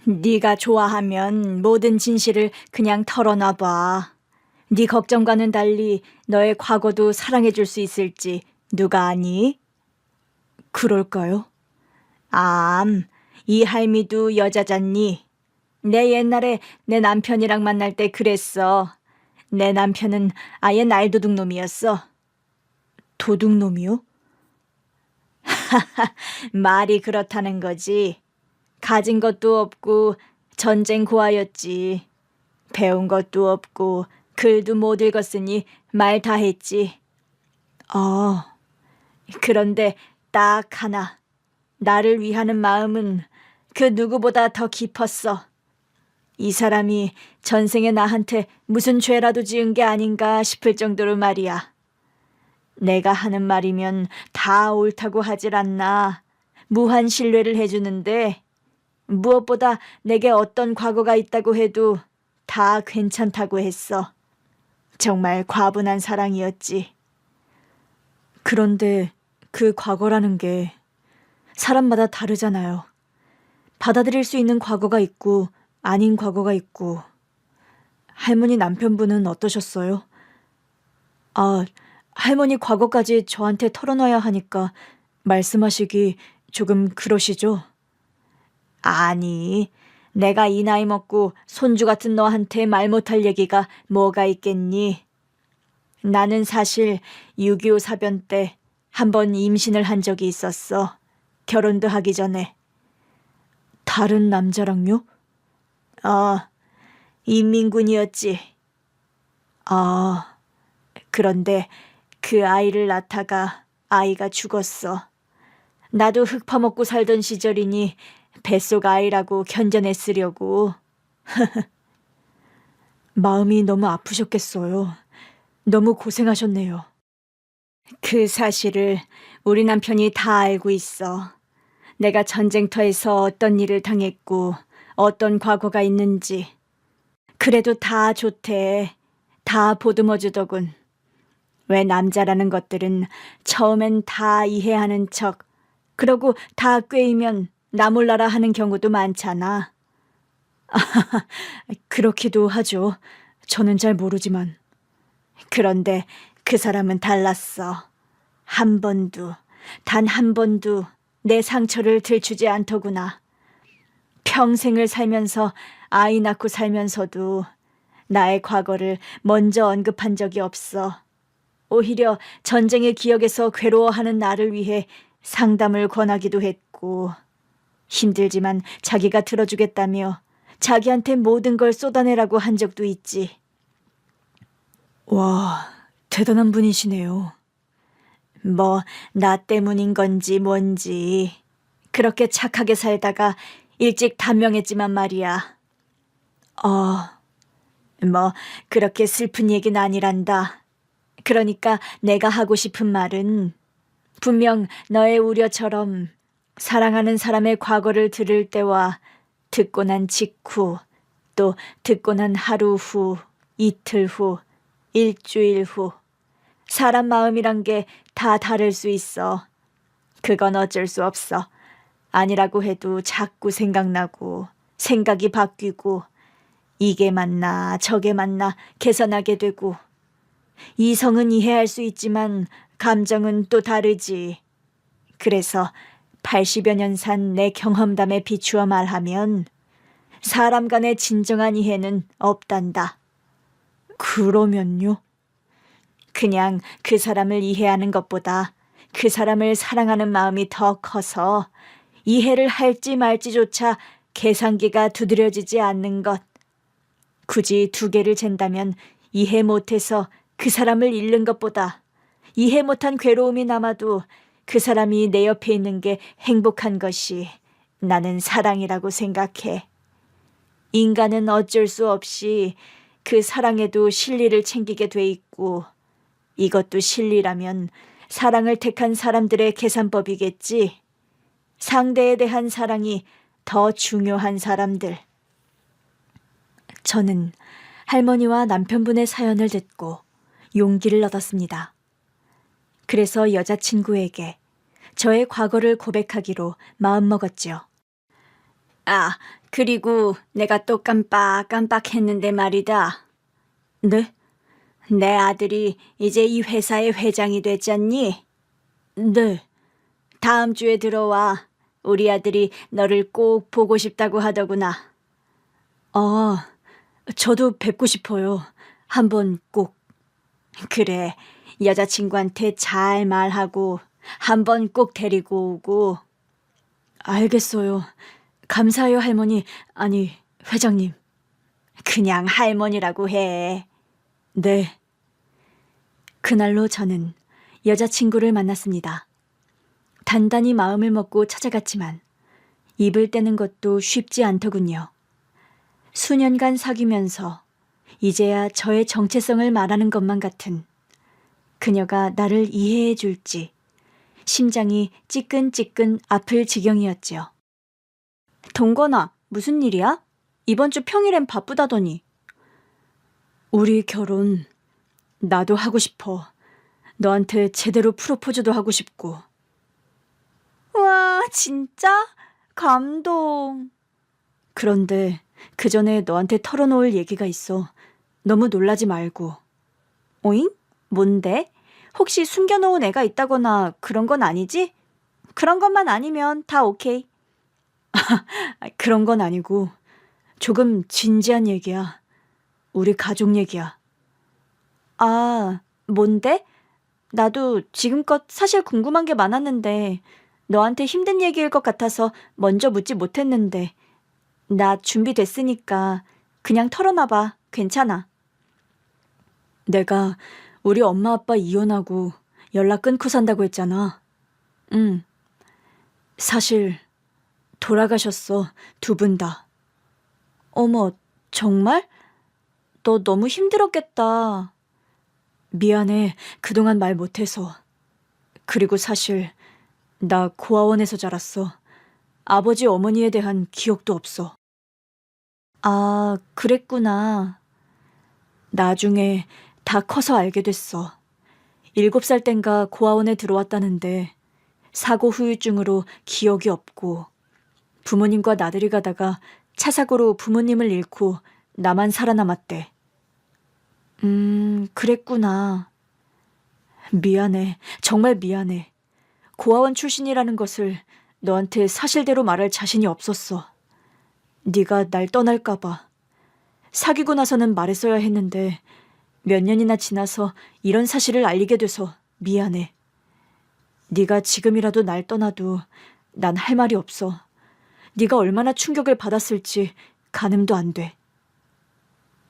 네가 좋아하면 모든 진실을 그냥 털어놔봐. 네 걱정과는 달리 너의 과거도 사랑해줄 수 있을지 누가 아니? 그럴까요? 이 할미도 여자잖니. 내 옛날에 내 남편이랑 만날 때 그랬어. 내 남편은 아예 날도둑놈이었어. 도둑놈이요? 말이 그렇다는 거지. 가진 것도 없고 전쟁 고아였지. 배운 것도 없고 글도 못 읽었으니 말 다 했지. 그런데 딱 하나. 나를 위하는 마음은 그 누구보다 더 깊었어. 이 사람이 전생에 나한테 무슨 죄라도 지은 게 아닌가 싶을 정도로 말이야. 내가 하는 말이면 다 옳다고 하질 않나. 무한 신뢰를 해주는데 무엇보다 내게 어떤 과거가 있다고 해도 다 괜찮다고 했어. 정말 과분한 사랑이었지. 그런데 그 과거라는 게 사람마다 다르잖아요. 받아들일 수 있는 과거가 있고 아닌 과거가 있고. 할머니 남편분은 어떠셨어요? 할머니 과거까지 저한테 털어놔야 하니까 말씀하시기 조금 그러시죠? 아니, 내가 이 나이 먹고 손주 같은 너한테 말 못할 얘기가 뭐가 있겠니? 나는 사실 6.25 사변 때 한 번 임신을 한 적이 있었어. 결혼도 하기 전에. 다른 남자랑요? 인민군이었지. 그런데 그 아이를 낳다가 아이가 죽었어. 나도 흙 파먹고 살던 시절이니 뱃속 아이라고 견뎌냈으려고. 마음이 너무 아프셨겠어요. 너무 고생하셨네요. 그 사실을 우리 남편이 다 알고 있어. 내가 전쟁터에서 어떤 일을 당했고 어떤 과거가 있는지. 그래도 다 좋대. 다 보듬어 주더군. 왜 남자라는 것들은 처음엔 다 이해하는 척, 그러고 다 꿰이면 나 몰라라 하는 경우도 많잖아. 그렇기도 하죠. 저는 잘 모르지만. 그런데 그 사람은 달랐어. 한 번도, 단 한 번도 내 상처를 들추지 않더구나. 평생을 살면서 아이 낳고 살면서도 나의 과거를 먼저 언급한 적이 없어. 오히려 전쟁의 기억에서 괴로워하는 나를 위해 상담을 권하기도 했고, 힘들지만 자기가 들어주겠다며 자기한테 모든 걸 쏟아내라고 한 적도 있지. 와, 대단한 분이시네요. 뭐, 나 때문인 건지 뭔지. 그렇게 착하게 살다가 일찍 단명했지만 말이야. 뭐, 그렇게 슬픈 얘기는 아니란다. 그러니까 내가 하고 싶은 말은 분명 너의 우려처럼 사랑하는 사람의 과거를 들을 때와 듣고 난 직후, 또 듣고 난 하루 후, 이틀 후, 일주일 후, 사람 마음이란 게 다 다를 수 있어. 그건 어쩔 수 없어. 아니라고 해도 자꾸 생각나고 생각이 바뀌고 이게 맞나 저게 맞나 개선하게 되고, 이성은 이해할 수 있지만 감정은 또 다르지. 그래서 80여 년 산 내 경험담에 비추어 말하면 사람 간의 진정한 이해는 없단다. 그러면요? 그냥 그 사람을 이해하는 것보다 그 사람을 사랑하는 마음이 더 커서 이해를 할지 말지조차 계산기가 두드려지지 않는 것. 굳이 두 개를 잰다면 이해 못해서 그 사람을 잃는 것보다 이해 못한 괴로움이 남아도 그 사람이 내 옆에 있는 게 행복한 것이 나는 사랑이라고 생각해. 인간은 어쩔 수 없이 그 사랑에도 실리를 챙기게 돼 있고, 이것도 실리라면 사랑을 택한 사람들의 계산법이겠지. 상대에 대한 사랑이 더 중요한 사람들. 저는 할머니와 남편분의 사연을 듣고 용기를 얻었습니다. 그래서 여자친구에게 저의 과거를 고백하기로 마음먹었죠. 그리고 내가 또 깜빡했는데 말이다. 네? 내 아들이 이제 이 회사의 회장이 됐잖니? 네. 다음 주에 들어와. 우리 아들이 너를 꼭 보고 싶다고 하더구나. 저도 뵙고 싶어요. 한번 꼭. 그래, 여자친구한테 잘 말하고 한번 꼭 데리고 오고. 알겠어요. 감사해요, 할머니. 아니, 회장님. 그냥 할머니라고 해. 네. 그날로 저는 여자친구를 만났습니다. 단단히 마음을 먹고 찾아갔지만 입을 떼는 것도 쉽지 않더군요. 수년간 사귀면서 이제야 저의 정체성을 말하는 것만 같은 그녀가 나를 이해해 줄지 심장이 찌끈찌끈 아플 지경이었지요. 동건아, 무슨 일이야? 이번 주 평일엔 바쁘다더니. 우리 결혼 나도 하고 싶어. 너한테 제대로 프로포즈도 하고 싶고. 와, 진짜? 감동. 그런데 그 전에 너한테 털어놓을 얘기가 있어. 너무 놀라지 말고. 오잉? 뭔데? 혹시 숨겨놓은 애가 있다거나 그런 건 아니지? 그런 것만 아니면 다 오케이. 그런 건 아니고 조금 진지한 얘기야. 우리 가족 얘기야. 뭔데? 나도 지금껏 사실 궁금한 게 많았는데 너한테 힘든 얘기일 것 같아서 먼저 묻지 못했는데 나 준비됐으니까 그냥 털어놔봐. 괜찮아. 내가 우리 엄마 아빠 이혼하고 연락 끊고 산다고 했잖아. 응. 사실 돌아가셨어. 두 분 다. 어머, 정말? 너 너무 힘들었겠다. 미안해. 그동안 말 못해서. 그리고 사실 나 고아원에서 자랐어. 아버지 어머니에 대한 기억도 없어. 아, 그랬구나. 나중에 다 커서 알게 됐어. 7살 땐가 고아원에 들어왔다는데 사고 후유증으로 기억이 없고 부모님과 나들이 가다가 차 사고로 부모님을 잃고 나만 살아남았대. 그랬구나. 미안해. 정말 미안해. 고아원 출신이라는 것을 너한테 사실대로 말할 자신이 없었어. 네가 날 떠날까 봐. 사귀고 나서는 말했어야 했는데 몇 년이나 지나서 이런 사실을 알리게 돼서 미안해. 네가 지금이라도 날 떠나도 난 할 말이 없어. 네가 얼마나 충격을 받았을지 가늠도 안 돼.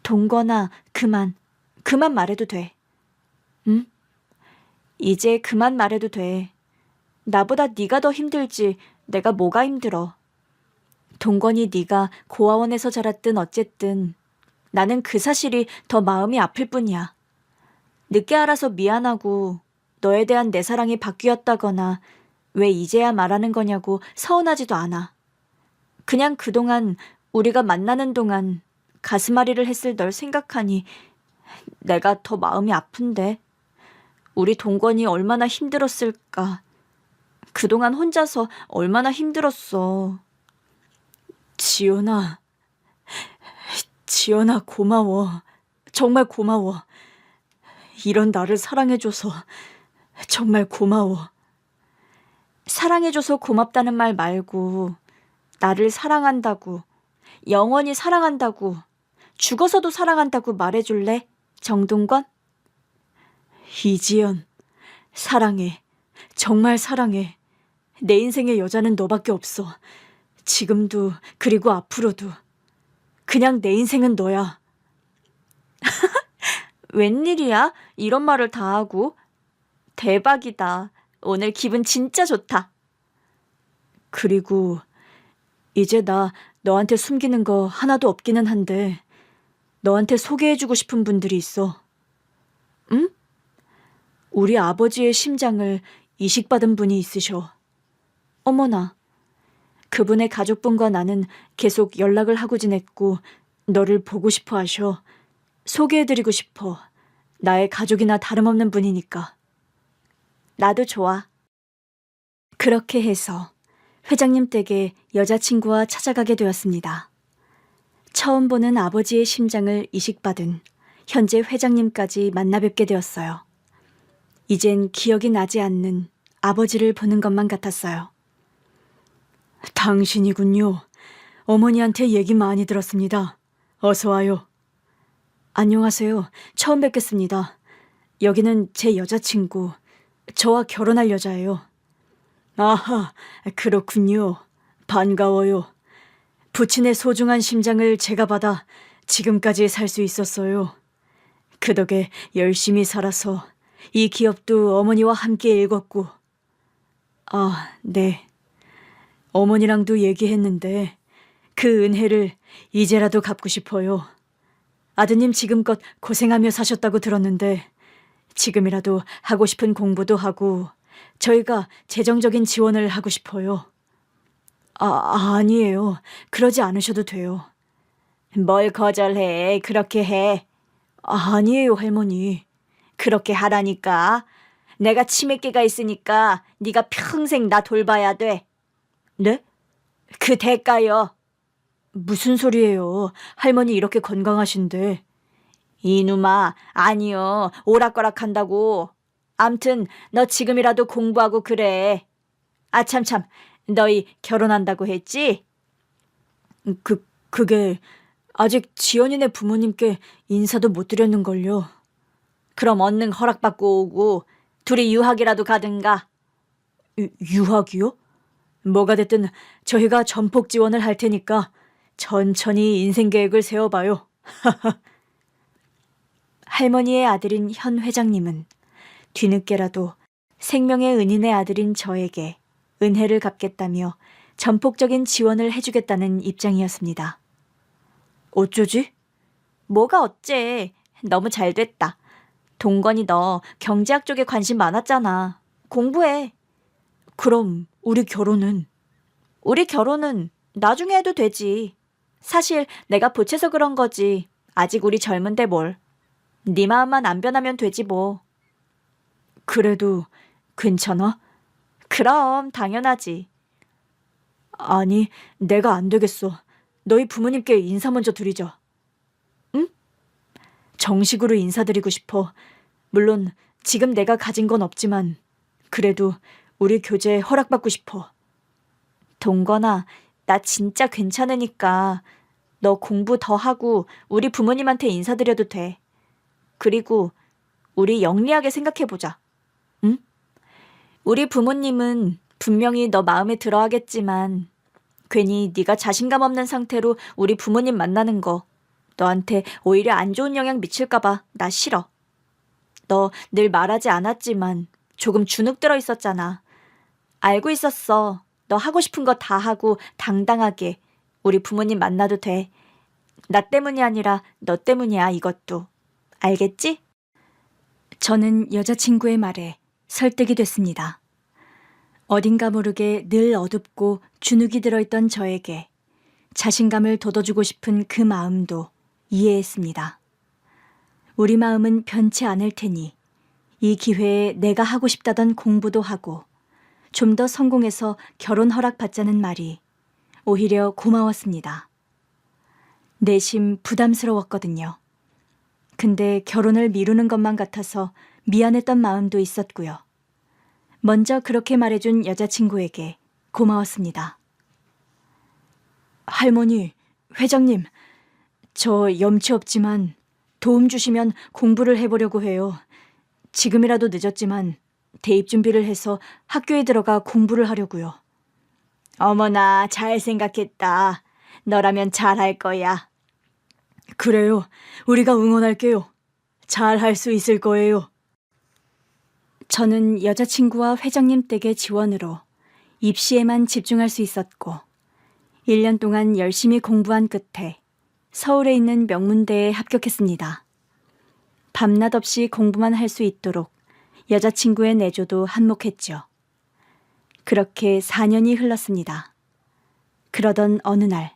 동건아, 그만 말해도 돼. 응? 이제 그만 말해도 돼. 나보다 네가 더 힘들지 내가 뭐가 힘들어. 동건이 네가 고아원에서 자랐든 어쨌든 나는 그 사실이 더 마음이 아플 뿐이야. 늦게 알아서 미안하고 너에 대한 내 사랑이 바뀌었다거나 왜 이제야 말하는 거냐고 서운하지도 않아. 그냥 그동안 우리가 만나는 동안 가슴앓이를 했을 널 생각하니 내가 더 마음이 아픈데. 우리 동건이 얼마나 힘들었을까. 그동안 혼자서 얼마나 힘들었어. 지연아, 지연아 고마워. 정말 고마워. 이런 나를 사랑해줘서 정말 고마워. 사랑해줘서 고맙다는 말 말고 나를 사랑한다고, 영원히 사랑한다고, 죽어서도 사랑한다고 말해줄래? 정동건? 이지연, 사랑해. 정말 사랑해. 내 인생의 여자는 너밖에 없어. 지금도 그리고 앞으로도. 그냥 내 인생은 너야. 웬일이야? 이런 말을 다 하고. 대박이다. 오늘 기분 진짜 좋다. 그리고 이제 나 너한테 숨기는 거 하나도 없기는 한데 너한테 소개해주고 싶은 분들이 있어. 응? 우리 아버지의 심장을 이식받은 분이 있으셔. 어머나. 그분의 가족분과 나는 계속 연락을 하고 지냈고 너를 보고 싶어 하셔. 소개해드리고 싶어. 나의 가족이나 다름없는 분이니까. 나도 좋아. 그렇게 해서 회장님 댁에 여자친구와 찾아가게 되었습니다. 처음 보는 아버지의 심장을 이식받은 현재 회장님까지 만나 뵙게 되었어요. 이젠 기억이 나지 않는 아버지를 보는 것만 같았어요. 당신이군요. 어머니한테 얘기 많이 들었습니다. 어서 와요. 안녕하세요. 처음 뵙겠습니다. 여기는 제 여자친구, 저와 결혼할 여자예요. 아하, 그렇군요. 반가워요. 부친의 소중한 심장을 제가 받아 지금까지 살 수 있었어요. 그 덕에 열심히 살아서 이 기업도 어머니와 함께 읽었고. 아, 네. 어머니랑도 얘기했는데 그 은혜를 이제라도 갚고 싶어요. 아드님 지금껏 고생하며 사셨다고 들었는데 지금이라도 하고 싶은 공부도 하고 저희가 재정적인 지원을 하고 싶어요. 아니에요. 그러지 않으셔도 돼요. 뭘 거절해. 그렇게 해. 아니에요, 할머니. 그렇게 하라니까. 내가 치매기가 있으니까 네가 평생 나 돌봐야 돼. 네? 그 대가요. 무슨 소리예요. 할머니 이렇게 건강하신데. 이놈아, 아니요. 오락가락한다고. 암튼 너 지금이라도 공부하고 그래. 아참참, 너희 결혼한다고 했지? 그게 아직 지연이네 부모님께 인사도 못 드렸는걸요. 그럼 얼른 허락받고 오고 둘이 유학이라도 가든가. 유학이요? 뭐가 됐든 저희가 전폭 지원을 할 테니까 천천히 인생 계획을 세워봐요. 할머니의 아들인 현 회장님은 뒤늦게라도 생명의 은인의 아들인 저에게 은혜를 갚겠다며 전폭적인 지원을 해주겠다는 입장이었습니다. 어쩌지? 뭐가 어째. 너무 잘 됐다. 동건이 너 경제학 쪽에 관심 많았잖아. 공부해. 그럼 우리 결혼은? 우리 결혼은 나중에 해도 되지. 사실 내가 보채서 그런 거지. 아직 우리 젊은데 뭘. 네 마음만 안 변하면 되지 뭐. 그래도 괜찮아? 그럼 당연하지. 아니, 내가 안 되겠어. 너희 부모님께 인사 먼저 드리자. 응? 정식으로 인사드리고 싶어. 물론 지금 내가 가진 건 없지만 그래도 우리 교제에 허락받고 싶어. 동건아, 나 진짜 괜찮으니까 너 공부 더 하고 우리 부모님한테 인사드려도 돼. 그리고 우리 영리하게 생각해보자. 응? 우리 부모님은 분명히 너 마음에 들어 하겠지만 괜히 네가 자신감 없는 상태로 우리 부모님 만나는 거 너한테 오히려 안 좋은 영향 미칠까 봐 나 싫어. 너 늘 말하지 않았지만 조금 주눅 들어 있었잖아. 알고 있었어. 너 하고 싶은 거 다 하고 당당하게 우리 부모님 만나도 돼. 나 때문이 아니라 너 때문이야, 이것도. 알겠지? 저는 여자친구의 말에 설득이 됐습니다. 어딘가 모르게 늘 어둡고 주눅이 들어있던 저에게 자신감을 돋워주고 싶은 그 마음도 이해했습니다. 우리 마음은 변치 않을 테니 이 기회에 내가 하고 싶다던 공부도 하고 좀 더 성공해서 결혼 허락 받자는 말이 오히려 고마웠습니다. 내심 부담스러웠거든요. 근데 결혼을 미루는 것만 같아서 미안했던 마음도 있었고요. 먼저 그렇게 말해준 여자친구에게 고마웠습니다. 할머니, 회장님, 저 염치 없지만 도움 주시면 공부를 해보려고 해요. 지금이라도 늦었지만 대입 준비를 해서 학교에 들어가 공부를 하려고요. 어머나, 잘 생각했다. 너라면 잘할 거야. 그래요. 우리가 응원할게요. 잘할 수 있을 거예요. 저는 여자친구와 회장님 댁의 지원으로 입시에만 집중할 수 있었고 1년 동안 열심히 공부한 끝에 서울에 있는 명문대에 합격했습니다. 밤낮 없이 공부만 할 수 있도록 여자친구의 내조도 한몫했죠. 그렇게 4년이 흘렀습니다. 그러던 어느 날,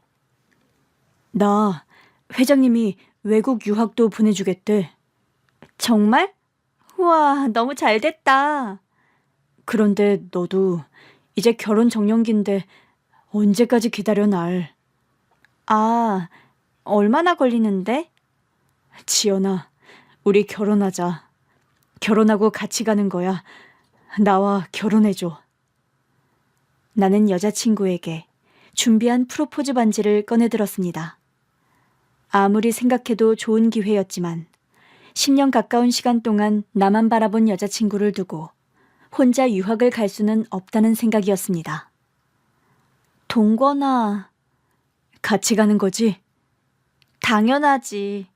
나 회장님이 외국 유학도 보내주겠대. 정말? 우와, 너무 잘 됐다. 그런데 너도 이제 결혼 정년기인데 언제까지 기다려 날. 아, 얼마나 걸리는데? 지연아, 우리 결혼하자. 결혼하고 같이 가는 거야. 나와 결혼해줘. 나는 여자친구에게 준비한 프로포즈 반지를 꺼내들었습니다. 아무리 생각해도 좋은 기회였지만 10년 가까운 시간 동안 나만 바라본 여자친구를 두고 혼자 유학을 갈 수는 없다는 생각이었습니다. 동건아, 같이 가는 거지? 당연하지.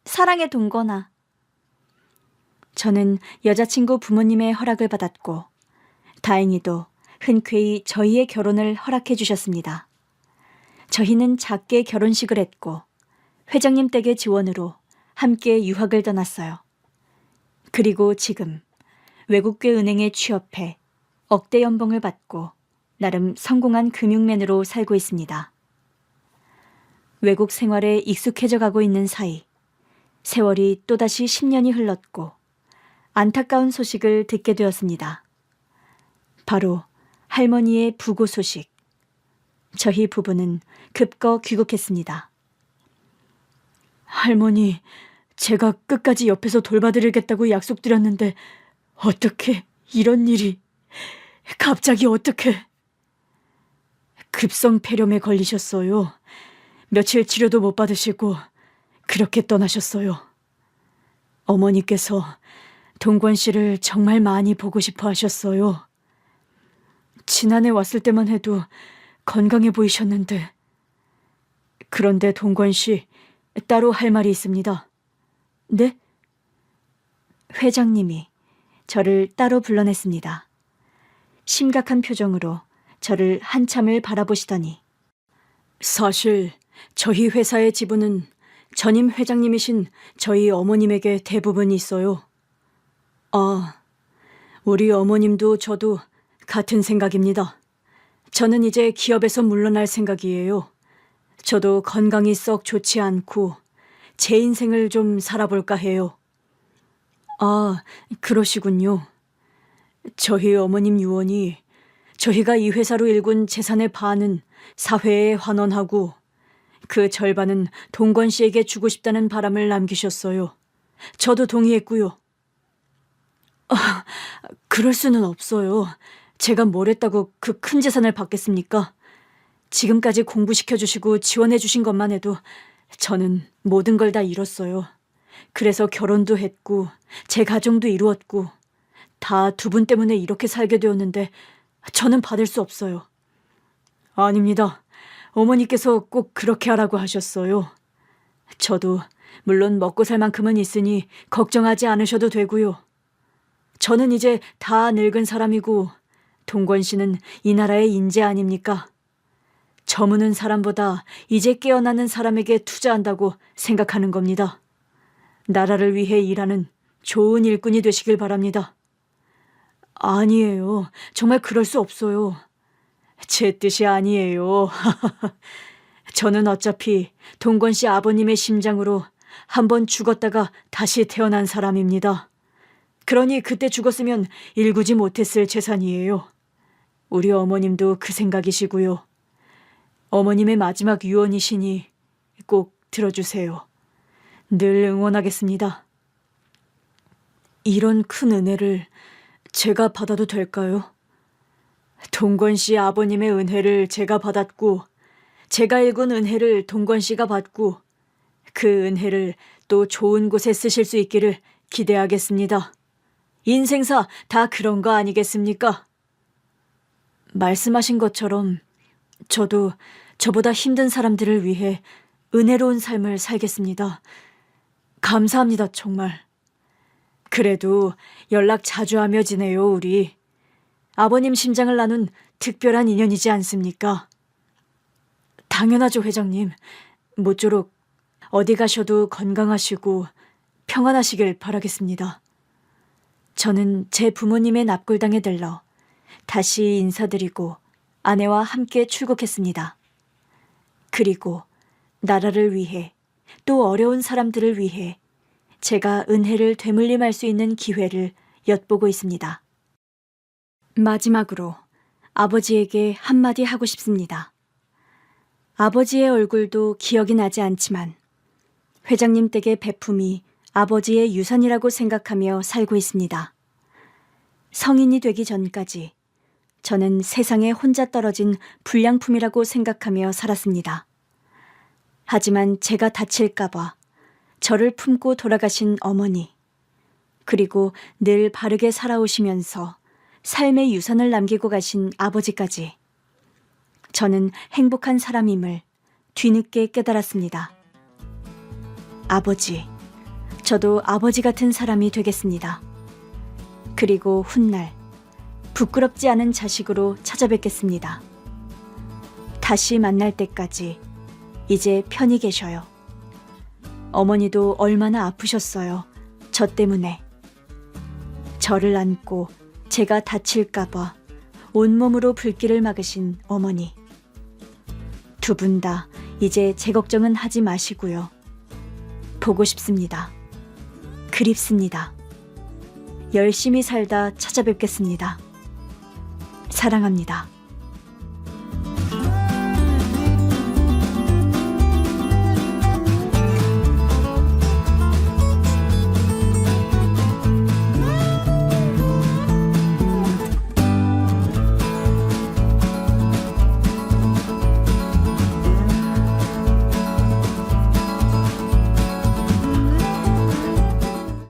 사랑해, 동건아. 저는 여자친구 부모님의 허락을 받았고 다행히도 흔쾌히 저희의 결혼을 허락해 주셨습니다. 저희는 작게 결혼식을 했고 회장님 댁의 지원으로 함께 유학을 떠났어요. 그리고 지금 외국계 은행에 취업해 억대 연봉을 받고 나름 성공한 금융맨으로 살고 있습니다. 외국 생활에 익숙해져 가고 있는 사이 세월이 또다시 10년이 흘렀고 안타까운 소식을 듣게 되었습니다. 바로 할머니의 부고 소식. 저희 부부는 급거 귀국했습니다. 할머니, 제가 끝까지 옆에서 돌봐드리겠다고 약속드렸는데 어떻게 이런 일이... 갑자기 어떻게... 급성 폐렴에 걸리셨어요. 며칠 치료도 못 받으시고 그렇게 떠나셨어요. 어머니께서 동권 씨를 정말 많이 보고 싶어 하셨어요. 지난해 왔을 때만 해도 건강해 보이셨는데. 그런데 동건 씨, 따로 할 말이 있습니다. 네? 회장님이 저를 따로 불러냈습니다. 심각한 표정으로 저를 한참을 바라보시더니 사실 저희 회사의 지분은 전임 회장님이신 저희 어머님에게 대부분 있어요. 아, 우리 어머님도 저도 같은 생각입니다. 저는 이제 기업에서 물러날 생각이에요. 저도 건강이 썩 좋지 않고 제 인생을 좀 살아볼까 해요. 아, 그러시군요. 저희 어머님 유언이 저희가 이 회사로 일군 재산의 반은 사회에 환원하고 그 절반은 동건 씨에게 주고 싶다는 바람을 남기셨어요. 저도 동의했고요. 아, 그럴 수는 없어요. 제가 뭘 했다고 그 큰 재산을 받겠습니까? 지금까지 공부시켜주시고 지원해주신 것만 해도 저는 모든 걸 다 잃었어요. 그래서 결혼도 했고 제 가정도 이루었고 다 두 분 때문에 이렇게 살게 되었는데 저는 받을 수 없어요. 아닙니다. 어머니께서 꼭 그렇게 하라고 하셨어요. 저도 물론 먹고 살 만큼은 있으니 걱정하지 않으셔도 되고요. 저는 이제 다 늙은 사람이고 동건 씨는 이 나라의 인재 아닙니까? 저무는 사람보다 이제 깨어나는 사람에게 투자한다고 생각하는 겁니다. 나라를 위해 일하는 좋은 일꾼이 되시길 바랍니다. 아니에요. 정말 그럴 수 없어요. 제 뜻이 아니에요. 저는 어차피 동건 씨 아버님의 심장으로 한번 죽었다가 다시 태어난 사람입니다. 그러니 그때 죽었으면 일구지 못했을 재산이에요. 우리 어머님도 그 생각이시고요. 어머님의 마지막 유언이시니 꼭 들어주세요. 늘 응원하겠습니다. 이런 큰 은혜를 제가 받아도 될까요? 동건 씨 아버님의 은혜를 제가 받았고 제가 읽은 은혜를 동건 씨가 받고 그 은혜를 또 좋은 곳에 쓰실 수 있기를 기대하겠습니다. 인생사 다 그런 거 아니겠습니까? 말씀하신 것처럼 저도 저보다 힘든 사람들을 위해 은혜로운 삶을 살겠습니다. 감사합니다, 정말. 그래도 연락 자주 하며 지내요, 우리. 아버님 심장을 나눈 특별한 인연이지 않습니까? 당연하죠, 회장님. 모쪼록 어디 가셔도 건강하시고 평안하시길 바라겠습니다. 저는 제 부모님의 납골당에 들러 다시 인사드리고 아내와 함께 출국했습니다. 그리고 나라를 위해 또 어려운 사람들을 위해 제가 은혜를 되물림할 수 있는 기회를 엿보고 있습니다. 마지막으로 아버지에게 한마디 하고 싶습니다. 아버지의 얼굴도 기억이 나지 않지만 회장님 댁의 베품이 아버지의 유산이라고 생각하며 살고 있습니다. 성인이 되기 전까지 저는 세상에 혼자 떨어진 불량품이라고 생각하며 살았습니다. 하지만 제가 다칠까봐 저를 품고 돌아가신 어머니, 그리고 늘 바르게 살아오시면서 삶의 유산을 남기고 가신 아버지까지 저는 행복한 사람임을 뒤늦게 깨달았습니다. 아버지, 저도 아버지 같은 사람이 되겠습니다. 그리고 훗날 부끄럽지 않은 자식으로 찾아뵙겠습니다. 다시 만날 때까지 이제 편히 계셔요. 어머니도 얼마나 아프셨어요. 저 때문에. 저를 안고 제가 다칠까봐 온몸으로 불길을 막으신 어머니. 두 분 다 이제 제 걱정은 하지 마시고요. 보고 싶습니다. 그립습니다. 열심히 살다 찾아뵙겠습니다. 사랑합니다.